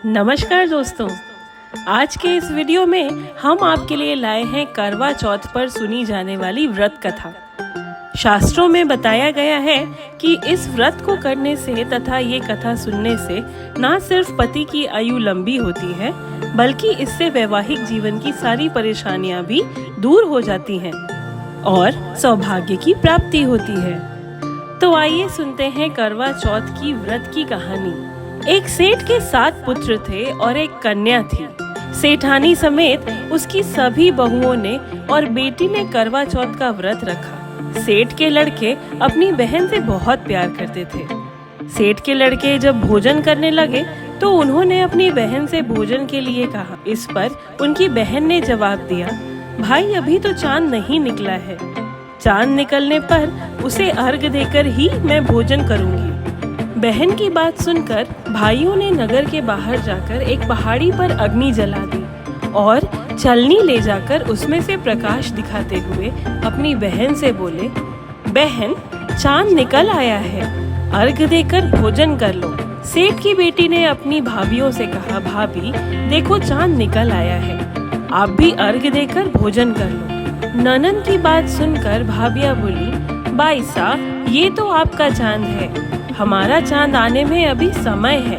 नमस्कार दोस्तों, आज के इस वीडियो में हम आपके लिए लाए हैं करवा चौथ पर सुनी जाने वाली व्रत कथा। शास्त्रों में बताया गया है कि इस व्रत को करने से तथा ये कथा सुनने से न सिर्फ पति की आयु लंबी होती है, बल्कि इससे वैवाहिक जीवन की सारी परेशानियां भी दूर हो जाती हैं और सौभाग्य की प्राप्ति होती है। तो आइए सुनते हैं करवा चौथ की व्रत की कहानी। एक सेठ के 7 पुत्र थे और एक कन्या थी। सेठानी समेत उसकी सभी बहुओं ने और बेटी ने करवा चौथ का व्रत रखा। सेठ के लड़के अपनी बहन से बहुत प्यार करते थे। सेठ के लड़के जब भोजन करने लगे तो उन्होंने अपनी बहन से भोजन के लिए कहा। इस पर उनकी बहन ने जवाब दिया, भाई अभी तो चांद नहीं निकला है। चांद निकलने पर उसे अर्घ देकर ही मैं भोजन करूंगी। बहन की बात सुनकर भाइयों ने नगर के बाहर जाकर एक पहाड़ी पर अग्नि जला दी और छलनी ले जाकर उसमें से प्रकाश दिखाते हुए अपनी बहन से बोले, बहन चांद निकल आया है, अर्घ देकर भोजन कर लो। सेठ की बेटी ने अपनी भाभियों से कहा, भाभी देखो चांद निकल आया है, आप भी अर्घ देकर भोजन कर लो। ननद की बात सुनकर भाभियां बोली, बाई साहब ये तो आपका चांद है, हमारा चांद आने में अभी समय है।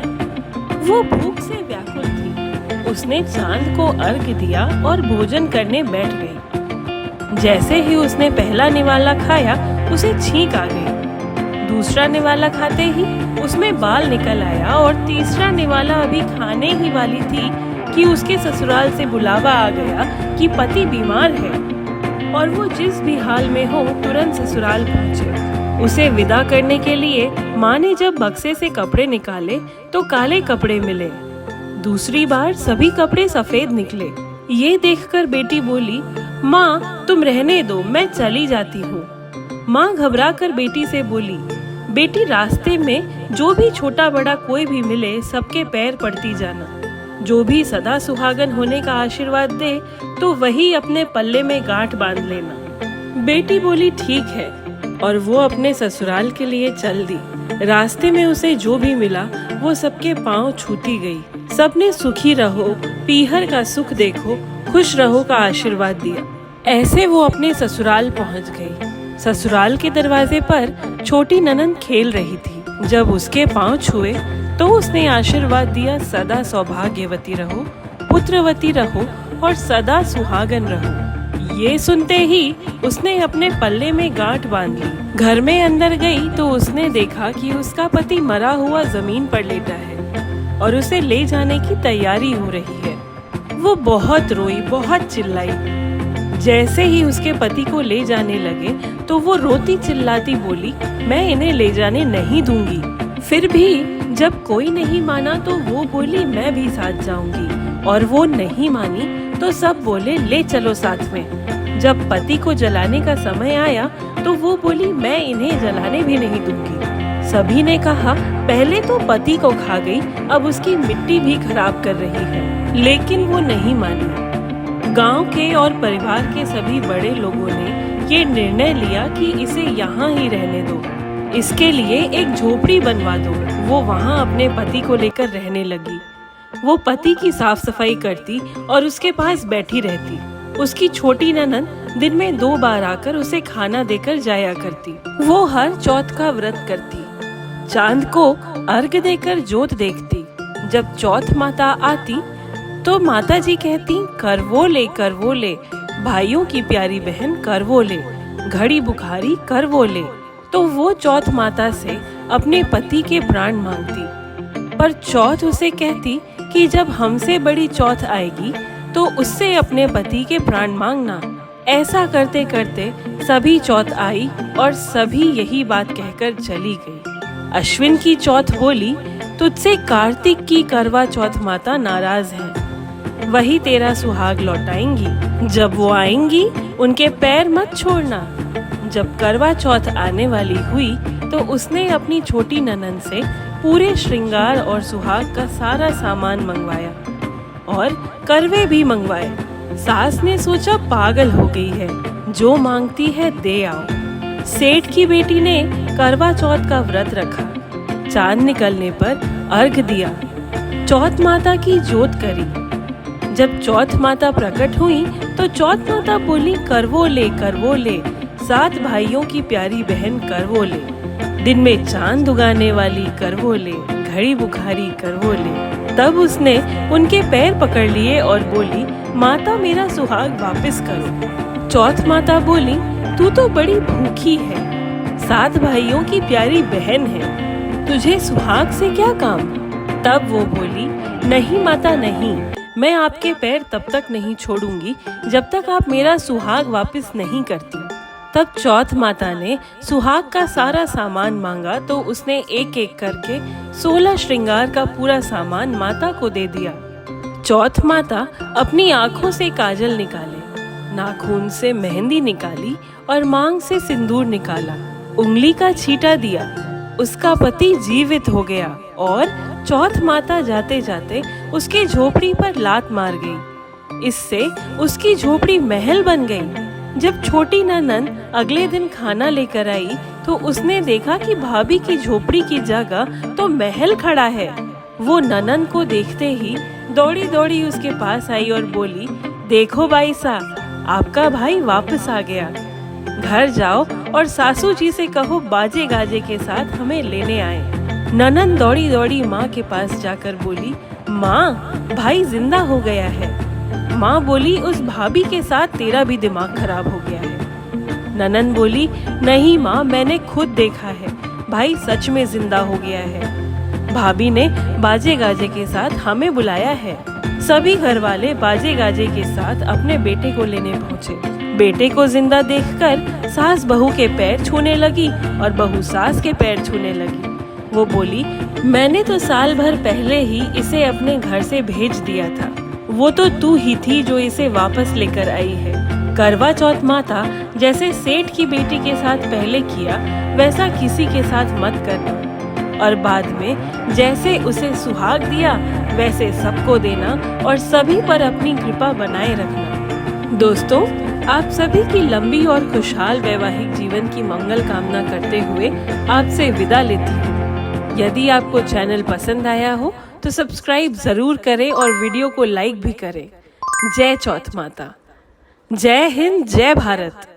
वो भूख से व्याकुल थी। उसने चांद को अर्घ दिया और भोजन करने बैठ गई। जैसे ही उसने पहला निवाला खाया उसे छींक आ गई। दूसरा निवाला खाते ही उसमें बाल निकल आया और तीसरा निवाला अभी खाने ही वाली थी कि उसके ससुराल से बुलावा आ गया कि पति बीमार है और वो जिस भी हाल में हो तुरंत ससुराल पहुंचे। उसे विदा करने के लिए माँ ने जब बक्से से कपड़े निकाले तो काले कपड़े मिले। दूसरी बार सभी कपड़े सफेद निकले। ये देखकर बेटी बोली, माँ तुम रहने दो, मैं चली जाती हूँ। माँ घबरा कर बेटी से बोली, बेटी रास्ते में जो भी छोटा बड़ा कोई भी मिले सबके पैर पड़ती जाना। जो भी सदा सुहागन होने का आशीर्वाद दे तो वही अपने पल्ले में गांठ बांध लेना। बेटी बोली ठीक है और वो अपने ससुराल के लिए चल दी। रास्ते में उसे जो भी मिला वो सबके पांव छूती गई। सबने सुखी रहो, पीहर का सुख देखो, खुश रहो का आशीर्वाद दिया। ऐसे वो अपने ससुराल पहुंच गई। ससुराल के दरवाजे पर छोटी ननद खेल रही थी। जब उसके पांव छुए तो उसने आशीर्वाद दिया, सदा सौभाग्यवती रहो, पुत्रवती रहो और सदा सुहागन रहो। ये सुनते ही उसने अपने पल्ले में गांठ बांध ली। घर में अंदर गई तो उसने देखा कि उसका पति मरा हुआ जमीन पर लेटा है और उसे ले जाने की तैयारी हो रही है। वो बहुत रोई, बहुत चिल्लाई। जैसे ही उसके पति को ले जाने लगे तो वो रोती चिल्लाती बोली, मैं इन्हें ले जाने नहीं दूंगी। फिर भी जब कोई नहीं माना तो वो बोली, मैं भी साथ जाऊंगी। और वो नहीं मानी तो सब बोले, ले चलो साथ में। जब पति को जलाने का समय आया तो वो बोली, मैं इन्हें जलाने भी नहीं दूंगी। सभी ने कहा, पहले तो पति को खा गई, अब उसकी मिट्टी भी खराब कर रही है। लेकिन वो नहीं मानी। गांव के और परिवार के सभी बड़े लोगों ने ये निर्णय लिया कि इसे यहाँ ही रहने दो, इसके लिए एक झोपड़ी बनवा दो। वो वहाँ अपने पति को लेकर रहने लगी। वो पति की साफ सफाई करती और उसके पास बैठी रहती। उसकी छोटी ननद दिन में 2 बार आकर उसे खाना देकर जाया करती। वो हर चौथ का व्रत करती, चांद को अर्घ देकर जोत देखती। जब चौथ माता आती तो माता जी कहती, करवो ले, भाइयों की प्यारी बहन करवो ले, घड़ी बुखारी करवो ले। तो वो चौथ माता से अपने पति के प्राण मांगती। पर चौथ उसे कहती कि जब हमसे बड़ी चौथ आएगी तो उससे अपने पति के प्राण मांगना। ऐसा करते करते सभी चौथ आई और सभी यही बात कहकर चली गई। अश्विन की चौथ बोली, तुझसे कार्तिक की करवा चौथ माता नाराज है, वही तेरा सुहाग लौटाएंगी। जब वो आएंगी उनके पैर मत छोड़ना। जब करवा चौथ आने वाली हुई तो उसने अपनी छोटी ननद से पूरे श्रृंगार और सुहाग का सारा सामान मंगवाया और करवे भी मंगवाए। सास ने सोचा पागल हो गई है, जो मांगती है दे आओ। सेठ की बेटी ने करवा चौथ का व्रत रखा। चांद निकलने पर अर्घ दिया। चौथ माता की जोत करी। जब चौथ माता प्रकट हुई तो चौथ माता बोली, करवो ले 7 भाइयों की प्यारी बहन करवो ले। दिन में चांद उगाने वाली करवो ले, घड़ी बुखारी करवो ले। तब उसने उनके पैर पकड़ लिए और बोली, माता मेरा सुहाग वापस करो। चौथ माता बोली, तू तो बड़ी भूखी है, 7 भाइयों की प्यारी बहन है, तुझे सुहाग से क्या काम। तब वो बोली, नहीं माता नहीं, मैं आपके पैर तब तक नहीं छोड़ूंगी जब तक आप मेरा सुहाग वापस नहीं करती। तब चौथ माता ने सुहाग का सारा सामान मांगा तो उसने एक एक करके 16 श्रृंगार का पूरा सामान माता को दे दिया। चौथ माता अपनी आंखों से काजल निकाले, नाखून से मेहंदी निकाली और मांग से सिंदूर निकाला, उंगली का छींटा दिया। उसका पति जीवित हो गया और चौथ माता जाते जाते उसके झोपड़ी पर लात मार गई। इससे उसकी झोपड़ी महल बन गई। जब छोटी ननद अगले दिन खाना लेकर आई तो उसने देखा कि भाभी की झोपड़ी की जगह तो महल खड़ा है। वो ननद को देखते ही दौड़ी दौड़ी उसके पास आई और बोली, देखो बाई साहब, आपका भाई वापस आ गया। घर जाओ और सासू जी से कहो बाजे गाजे के साथ हमें लेने आए। ननद दौड़ी दौड़ी माँ के पास जाकर बोली, माँ भाई जिंदा हो गया है। माँ बोली, उस भाभी के साथ तेरा भी दिमाग खराब हो गया है। ननद बोली, नहीं माँ, मैंने खुद देखा है, भाई सच में जिंदा हो गया है। भाभी ने बाजे गाजे के साथ हमें बुलाया है। सभी घर वाले बाजे गाजे के साथ अपने बेटे को लेने पहुँचे। बेटे को जिंदा देखकर सास बहू के पैर छूने लगी और बहू सास के पैर छूने लगी। वो बोली, मैंने तो साल भर पहले ही इसे अपने घर से भेज दिया था, वो तो तू ही थी जो इसे वापस लेकर आई है। करवा चौथ माता जैसे सेठ की बेटी के साथ पहले किया वैसा किसी के साथ मत करना, और बाद में जैसे उसे सुहाग दिया वैसे सबको देना और सभी पर अपनी कृपा बनाए रखना। दोस्तों, आप सभी की लंबी और खुशहाल वैवाहिक जीवन की मंगल कामना करते हुए आपसे विदा लेती हूँ। यदि आपको चैनल पसंद आया हो तो सब्सक्राइब जरूर करें और वीडियो को लाइक भी करें। जय चौथ माता, जय हिंद, जय भारत।